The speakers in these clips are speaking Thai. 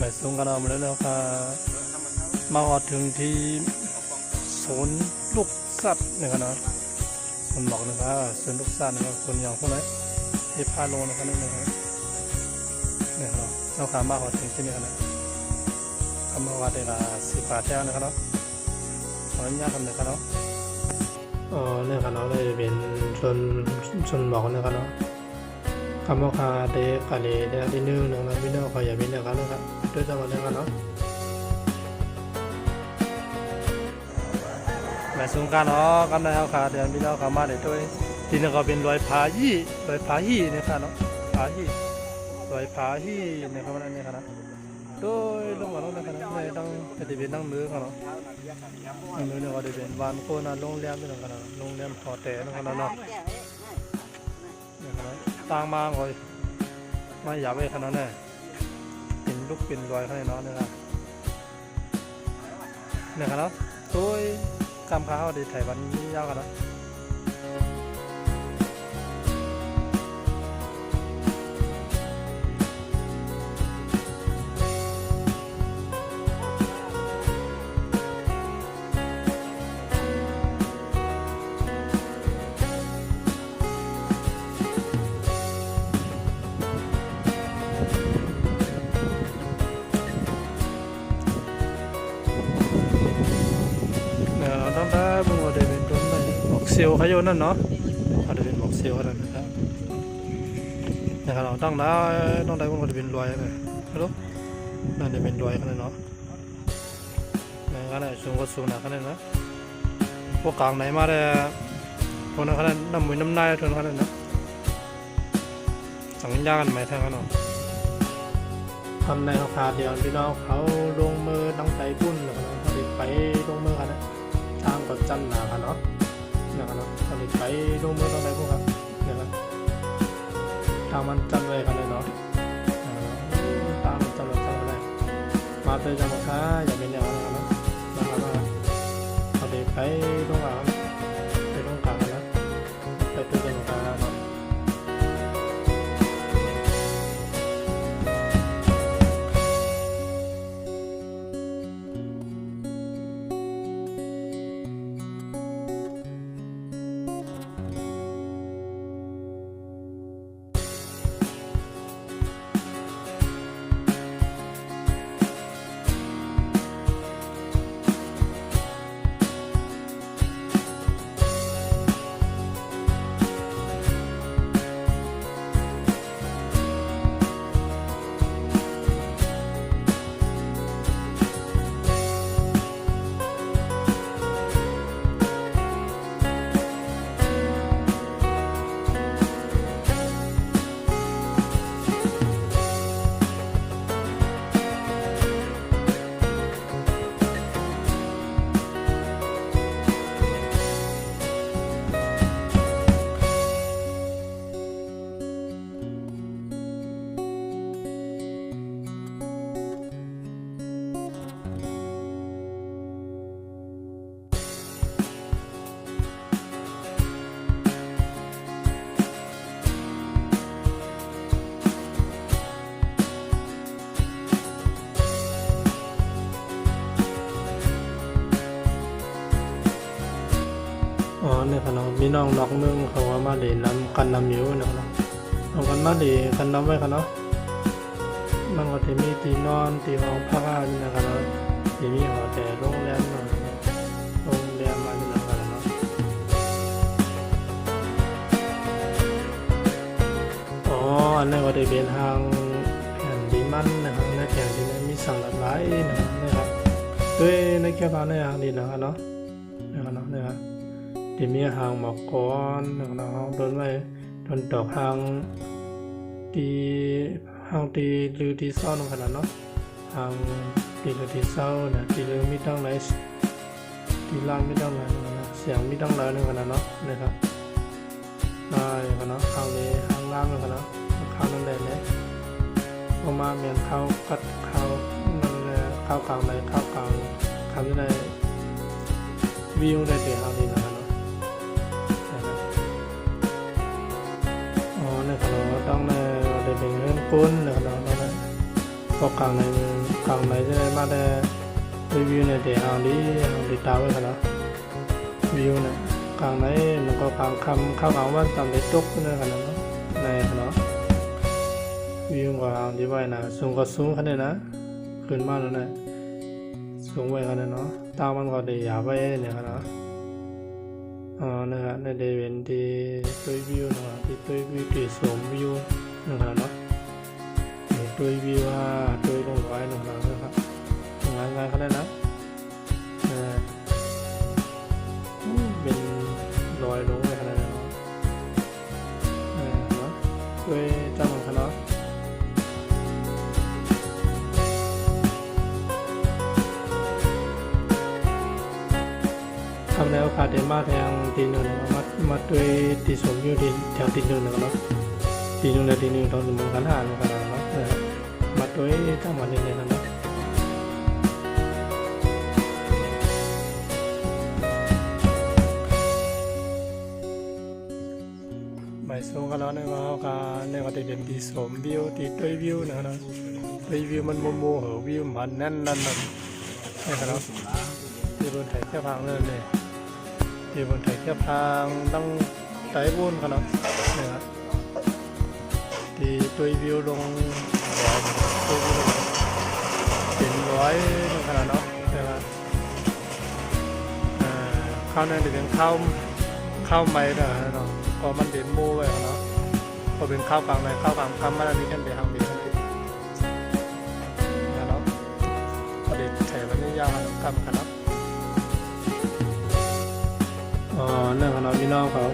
ไม่สูงกันเอามาแล้วค่ะมาหอดถึงที่สวนลูกสัตว์เนี่ยนะคนบอกนะครับสวนลูกสัตว์นะครับคนอย่างพวกนั้นที่พาโลนะครับนั่นนะครับเนี่ยครับเราขามาหอดถึงที่นี่กันนะคำว่าเด็ก10 บาทแท้นะครับเนาะขออนุญาตทำเลยครับเนาะเนี่ยครับเนาะเลยเป็นชนบอกนะครับเนาะคำว่าคาเดกาเลเดดินึงนะครับพี่น้องขออย่าเป็นอย่างนั้นนะครับด้วยจังหวะนี้ครับเนาะแม่สงการเนาะกำลังเอาขาเดือนพี่น้องขามาเดี๋ยวด้วยทีนึงก็เป็นรอยผายี่เนี่ยครับเนาะผายี่รอยผายี่เนี่ยครับนั่นเนี่ยครับนะโดยลงมาลงนะครับไม่ต้องจะเป็นนั่งมือครับเนาะนั่งมือเนี่ยก็จะเป็นบ้านโคนโรงแรมนี่นะครับโรงแรมหอแต่นะครับเนาะเนี่ยครับต่างมาเลยไม่อยากไปขนาดนั้นเป็นลูกเป็นรอยขนาดนั้นนะครับเนี่ยครับเนาะตัวกำข้าวดีไทยวันนี้ยาวกันนะต้องได้บุ้งว่าเดี๋ยวเป็นต้นไม้บอกเซลล์เขาอยู่นั่นเนาะเขาจะเป็นบอกเซลล์เขานั่นนะครับเราต้องได้บุ้งว่าจะเป็นรอยเลยฮัลโหลนั่นจะเป็นรอยเขาเลยเนาะในขณะสูงก็สูงหนักขนาดนั้นพวกกลางไหนมาได้พวกนั้นขนาดน้ำมือน้ำนายทุนขนาดนั้นสั่งยากันไหมแทงกันเนาะทำในราคาเดียวพี่น้องเขาลงมือตั้งใจปุ้นนะครับเขาไปลงมือกันนะทางกับจันหนากันเนาะนะครับเนาะเขาไปลงมือตั้งใจพวกครับนะครับทางมันจันไว้กันเลยเนาะตามจันเราจันไปเลยมาเจอจันราคาอย่าเป็นอย่างนั้นนะนะครับเขาไปลงอ่างไปลงกลางนะไปเจอจันราคาเนาะเนี่ยครับน้องมีน้องนอกเมืองเขาว่ามาเล่นน้ำกันน้ำอยู่นะครับน้องกันมาเล่นกันน้ำไว้ครับเนาะมันก็จะมีที่นอนที่ห้องพักอะไรนะครับเนาะที่มีหอแต่โรงแรมเนาะโรงแรมอะไรนะครับเนาะอันนี้ก็จะเป็นทางแผ่นดินมันนะครับในแผ่นดินมีสั่งหลากหลายนะครับด้วยในแค่บ้านในทางดินนะครับเนาะนะครับที่มีหางหมอกก้อนนะครับโดนไว้โดนดอกหางตีหรือตีเศร้าขนาดเนาะหางตีหรือตีเศร้าเนี่ยตีหรือมีตั้งหลายตีล่างมีตั้งหลายนะเสียงมีตั้งหลายขนาดเนาะนะครับได้ขนาดหางนี้หางล่างขนาดข้าวนั่นแหละเนี่ยออกมาเหมือนข้าวกัดข้าวนั่นแหละข้าวกลางในข้าวกลางทำได้วิวได้แต่หางนี้นะครับเนี่ยเราต้องได้เป็นเงินปุ้นนะครับเราพอกลางใน càng này cho nên mà đây review này để hàng đi tao với cái đó view này càng này nó có càng khao càng quan tâm để tốt cái này cái nó view của hàng như vậy là xuống cái này đóขึ้นมาแล้วเนี่ยสูงไปกันเนาะตามันก็ได้ยาวไปเนี่ยกันเนาะนะครับในเดเวนที่ตัววิวนะครับที่ตัววิวที่สูงวิวนะครับเนาะตัววิวตัวลงไว้นะครับง่ายๆก็ได้นะเป็นรอยลงไปขนาดนั้นเนาะตัวจำมันกันเนาะทำแล้วขาดมาแทงตีหนึ่งมาด้วยตีสมอยู่ที่แถวตีหนึ่งนะครับตีหนึ่งและตีหนึ่งตอนหนึ่งกันหานะครับมาด้วยทั้งหมดเลยนะครับใบสูงกันแล้วเนี่ยว่าเนี่ยก็จะเป็นตีสมวิวตีด้วยวิวนะครับด้วยวิวมันโมเหอวิวมันนั่นนะครับที่บนไถแค่พังเลยเนี่ยที่บนไถแค่พังต้องไถบุญกันเนาะเนี่ยที่ตัววิวลงตัววิวเป็นร้อยขนาดเนาะเนี่ยข้าวนั่นจะเป็นข้าวไม้เนาะพอมันเด่นโม่ไปเนาะพอเป็นข้าวกลางในข้าวกลางคำมันมีกันเดียวทำดีกันดีเนาะพอเด่นแถวมันนี่ยาวกำกันเนาะเนี่ยขณะพี่น้องเขา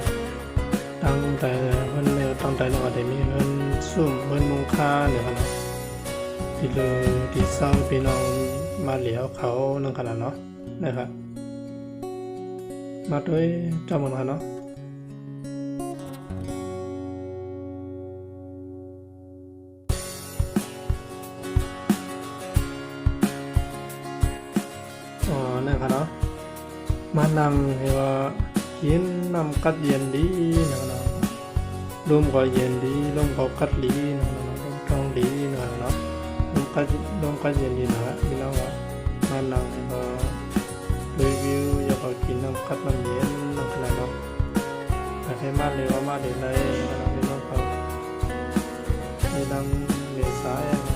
ตั้งใจเพิ่นตั้งใจแล้วก็ได้มีเพิ่นซุ่มเพิ่นมุงค่าเนี่ยขณะที่เลยที่เศร้าพี่น้องมาเหลียวเขานั่นขนาดเนาะนะครับมาด้วยเจ้ามันกันเนาะเนี่ยครับเนาะมานั่งให้ว่ากินน้ำกัดเย็นดีนะครับลมก็เย็นดีลมก็กัดดีนะครับลมท้องดีนะครับลมกัดเย็นดีนะครับพี่น้องว่ามานั่งให้ว่ารีวิวอยากกินน้ำกัดน้ำเย็นนะครับเนาะให้มาเลยว่ามาเดี๋ยวเลยนะครับพี่น้องครับให้นั่งเมษายน